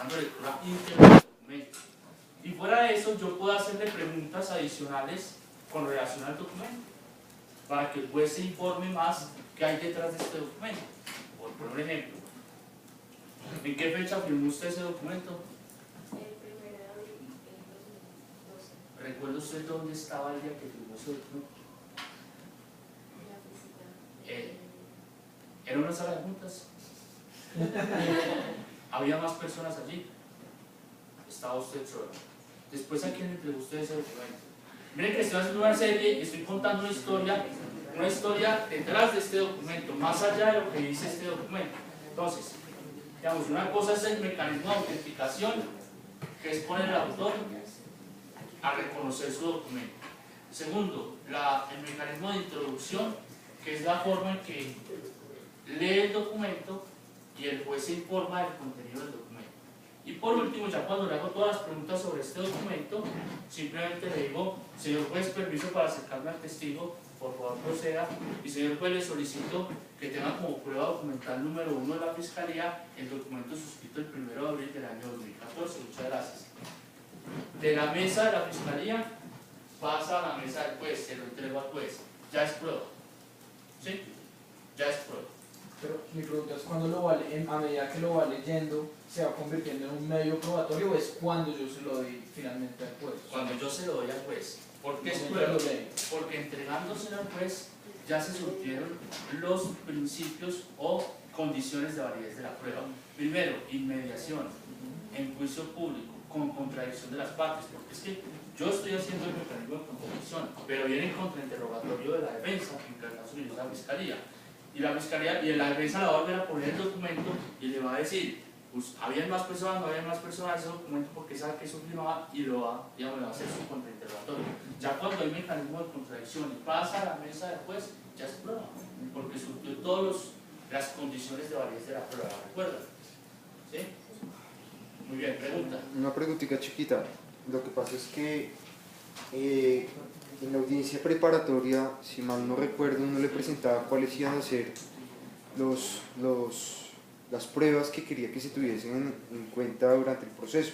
dando lectura íntegra del documento. Y fuera de eso, yo puedo hacerle preguntas adicionales con relación al documento, para que el juez se informe más qué hay detrás de este documento. Por poner un ejemplo, ¿en qué fecha firmó usted ese documento? El 1 de abril del 2012. ¿Recuerda usted dónde estaba el día que firmó ese documento? La visita. ¿Era una sala de juntas? ¿Había más personas allí? Estaba usted solo. Después, ¿a quién le entregó usted ese documento? Miren que estoy haciendo una serie, estoy contando una historia detrás de este documento, más allá de lo que dice este documento. Entonces, digamos, una cosa es el mecanismo de autenticación, que es poner al autor a reconocer su documento. Segundo, el mecanismo de introducción, que es la forma en que lee el documento y el juez se informa del contenido del documento. Y por último, ya cuando le hago todas las preguntas sobre este documento, simplemente le digo: señor juez, permiso para acercarme al testigo, por favor proceda. Y señor juez, le solicito que tenga como prueba documental número 1 de la Fiscalía el documento suscrito el 1 de abril del año 2014. Muchas gracias. De la mesa de la Fiscalía pasa a la mesa del juez, se lo entrego al juez. Ya es prueba. ¿Sí? Ya es prueba. Pero mi pregunta es, ¿cuándo a medida que lo va leyendo, se va convirtiendo en un medio probatorio o es cuando yo se lo doy finalmente al juez? Cuando yo se lo doy al juez. ¿Por qué es No, prueba? lo lee. Porque entregándoselo al juez ya se surtieron los principios o condiciones de validez de la prueba. Primero, inmediación en juicio público, con contradicción de las partes, porque es que yo estoy haciendo el mecanismo de contradicción, pero viene en contrainterrogatorio de la defensa, en el caso de la Fiscalía. Y la Fiscalía y la defensa la va a volver a poner el documento y le va a decir: pues, ¿habían más personas, no habían más personas ese documento? Porque sabe que eso firmaba, y lo va, digamos, le va a hacer su contrainterrogatorio. Ya cuando hay mecanismo de contradicción y pasa a la mesa del juez, ya es prueba, porque surtió todas las condiciones de validez de la prueba, ¿recuerdan? ¿Sí? Muy bien, pregunta. Una preguntita chiquita. Lo que pasa es que en la audiencia preparatoria, si mal no recuerdo, uno le presentaba cuáles iban a ser las pruebas que quería que se tuviesen en cuenta durante el proceso.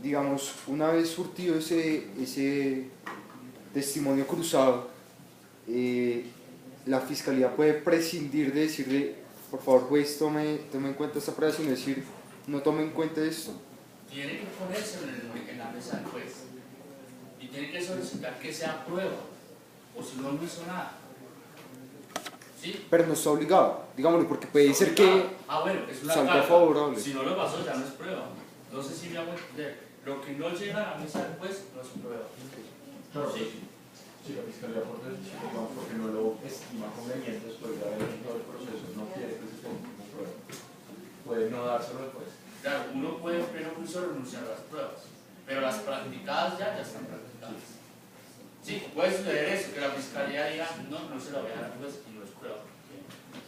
Digamos, una vez surtido ese testimonio cruzado, la Fiscalía puede prescindir de decirle: por favor juez, tome en cuenta esta prueba, sino decir: no tome en cuenta esto. Tiene que ponérselo en la mesa del juez y tiene que solicitar que sea prueba, o si no, no hizo nada. ¿Sí? Pero no está obligado, digámoslo, porque puede ser que bueno, es una salga carga. favorable. Si no lo pasó, ya no es prueba. No sé si me hago entender. Lo que no llega a la mesa del juez no es prueba. Claro, ¿Sí? si la Fiscalía porque no lo estima conveniente después de haber hecho todo el proceso, no quiere que se tome como prueba, puede no dárselo al juez. Claro, uno puede en pleno juicio renunciar a las pruebas, pero las practicadas ya están practicadas. Sí, puede suceder eso, que la Fiscalía diga: no se la voy a dar al juez y no es prueba.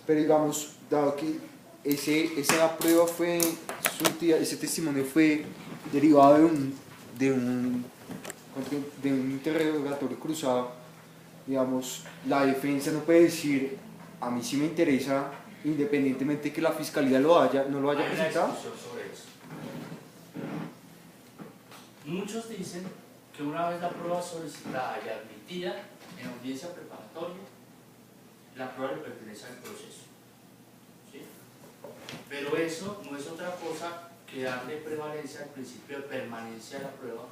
Pero digamos, dado que esa prueba fue surtida, ese testimonio fue derivado de un interrogatorio cruzado, digamos, la defensa no puede decir: a mí sí me interesa, independientemente que la Fiscalía no lo haya Hay una presentado. discusión sobre eso. Muchos dicen que una vez la prueba solicitada y admitida en audiencia preparatoria, la prueba le pertenece al proceso. ¿Sí? Pero eso no es otra cosa que darle prevalencia al principio de permanencia de la prueba,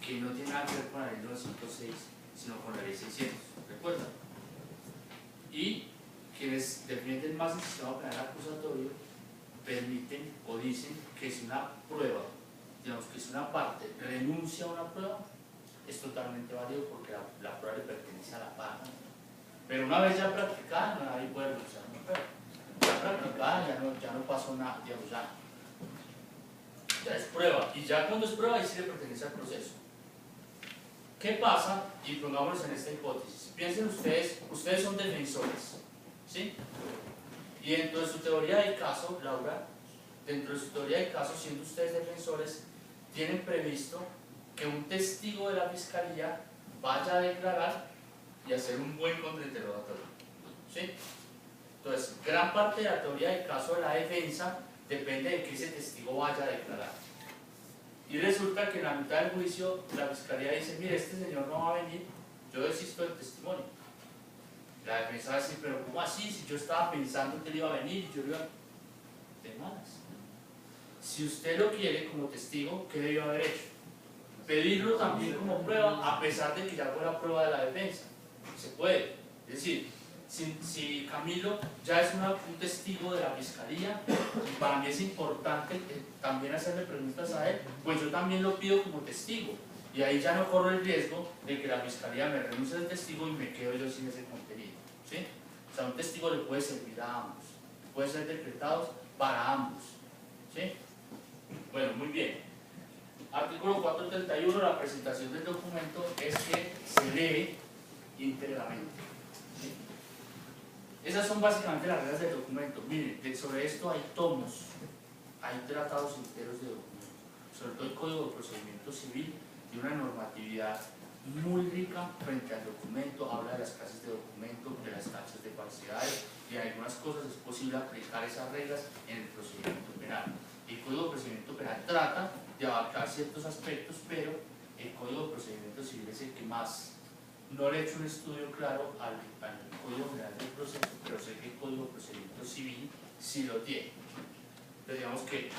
que no tiene nada que ver con la ley 906, sino con la ley 600. ¿Recuerdan? Y quienes defienden más el sistema penal acusatorio permiten o dicen que si una prueba, digamos que si una parte renuncia a una prueba, es totalmente válido porque la prueba le pertenece a la parte. Pero una vez ya practicada, nadie puede renunciar a una prueba. Ya practicada, ya no pasó nada, digamos, ya es prueba. Y ya cuando es prueba, ahí sí le pertenece al proceso. ¿Qué pasa? Y pongámonos en esta hipótesis. Piensen ustedes son defensores, ¿sí? Y dentro de su teoría del caso, Laura, dentro de su teoría del caso, siendo ustedes defensores, tienen previsto que un testigo de la Fiscalía vaya a declarar y hacer un buen contrainterrogatorio, ¿sí? Entonces, gran parte de la teoría del caso de la defensa depende de que ese testigo vaya a declarar. Y resulta que en la mitad del juicio la fiscalía dice, mire, este señor no va a venir, yo desisto del testimonio. La defensa va a decir, pero ¿cómo así? Si yo estaba pensando que él iba a venir y yo iba de malas. Si usted lo quiere como testigo, ¿qué debió haber hecho? Pedirlo también como prueba, a pesar de que ya fue la prueba de la defensa. Se puede. Es decir, si Camilo ya es un testigo de la fiscalía, para mí es importante también hacerle preguntas a él, pues yo también lo pido como testigo. Y ahí ya no corro el riesgo de que la fiscalía me renuncie al testigo y me quedo yo sin ese contenido. ¿Sí? O sea, un testigo le puede servir a ambos, puede ser decretado para ambos. ¿Sí? Bueno, muy bien. Artículo 431, la presentación del documento es que se lee íntegramente. ¿Sí? Esas son básicamente las reglas del documento. Miren, sobre esto hay tomos, hay tratados enteros de documentos, sobre todo el Código de Procedimiento Civil y una normatividad muy rica frente al documento, habla de las clases de documento, de las taxas de falsedades, y en algunas cosas es posible aplicar esas reglas en el procedimiento penal. El Código de Procedimiento Penal trata de abarcar ciertos aspectos, pero el Código de Procedimiento Civil es el que más. No le he hecho un estudio claro al Código General del Proceso, pero sé que el Código de Procedimiento Civil sí lo tiene. Entonces, digamos que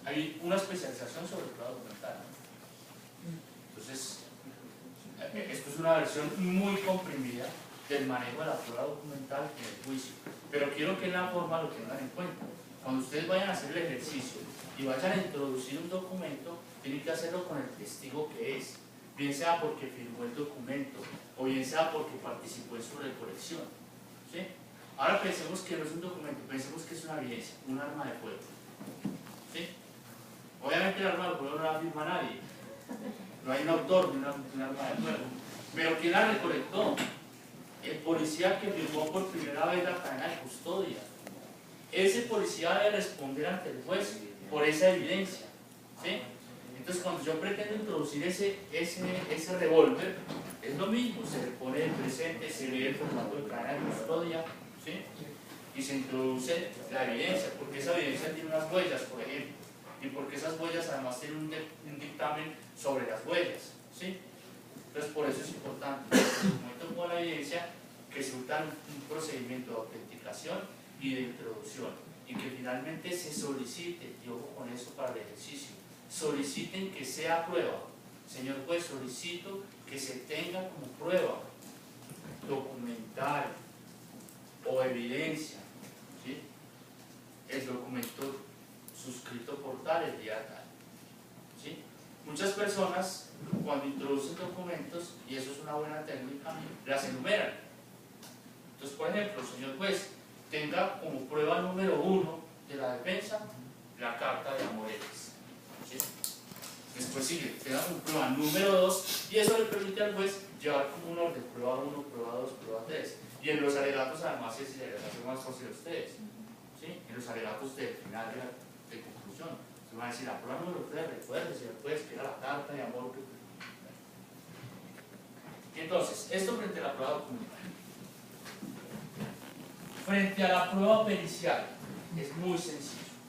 hay una especialización sobre el prueba documental. Entonces, esto es una versión muy comprimida del manejo de la prueba documental en el juicio. Pero quiero que en la forma lo tengan en cuenta. Cuando ustedes vayan a hacer el ejercicio y vayan a introducir un documento, tienen que hacerlo con el testigo que es, bien sea porque firmó el documento o bien sea porque participó en su recolección. ¿Sí? Ahora pensemos que no es un documento, pensemos que es una evidencia, un arma de fuego. ¿Sí? Obviamente el arma de fuego no la firma nadie, no hay un autor de un arma de fuego, pero ¿quién la recolectó? El policía que firmó por primera vez la cadena de custodia. Ese policía debe responder ante el juez por esa evidencia. ¿Sí? Entonces, cuando yo pretendo introducir ese revólver, es lo mismo, se le pone el presente, se lee el formato de cadena de custodia, ¿sí? Y se introduce la evidencia, porque esa evidencia tiene unas huellas, por ejemplo, y porque esas huellas además tienen un dictamen sobre las huellas, ¿sí? Entonces, por eso es importante, en el momento con la evidencia, que se usa un procedimiento de autenticación y de introducción, y que finalmente se solicite, y ojo con eso para el ejercicio, soliciten que sea prueba. Señor juez, solicito que se tenga como prueba documental o evidencia, ¿sí? El documento suscrito por tal el día tal, ¿sí? Muchas personas cuando introducen documentos, y eso es una buena técnica, las enumeran. Entonces, por ejemplo, señor juez, tenga como prueba número 1 de la defensa la carta de Amorelis. ¿Sí? Después sigue, tenga como prueba número 2, y eso le permite al juez llevar como un orden, prueba 1, prueba 2, prueba 3. Y en los alegatos además se les hace más fácil a ustedes. ¿Sí? En los alegatos del final de conclusión. Se van a decir, la prueba número 3, recuerde, señor juez, que era la carta de amor que... Entonces, esto frente a la prueba documental. Frente a la prueba pericial, es muy sencillo.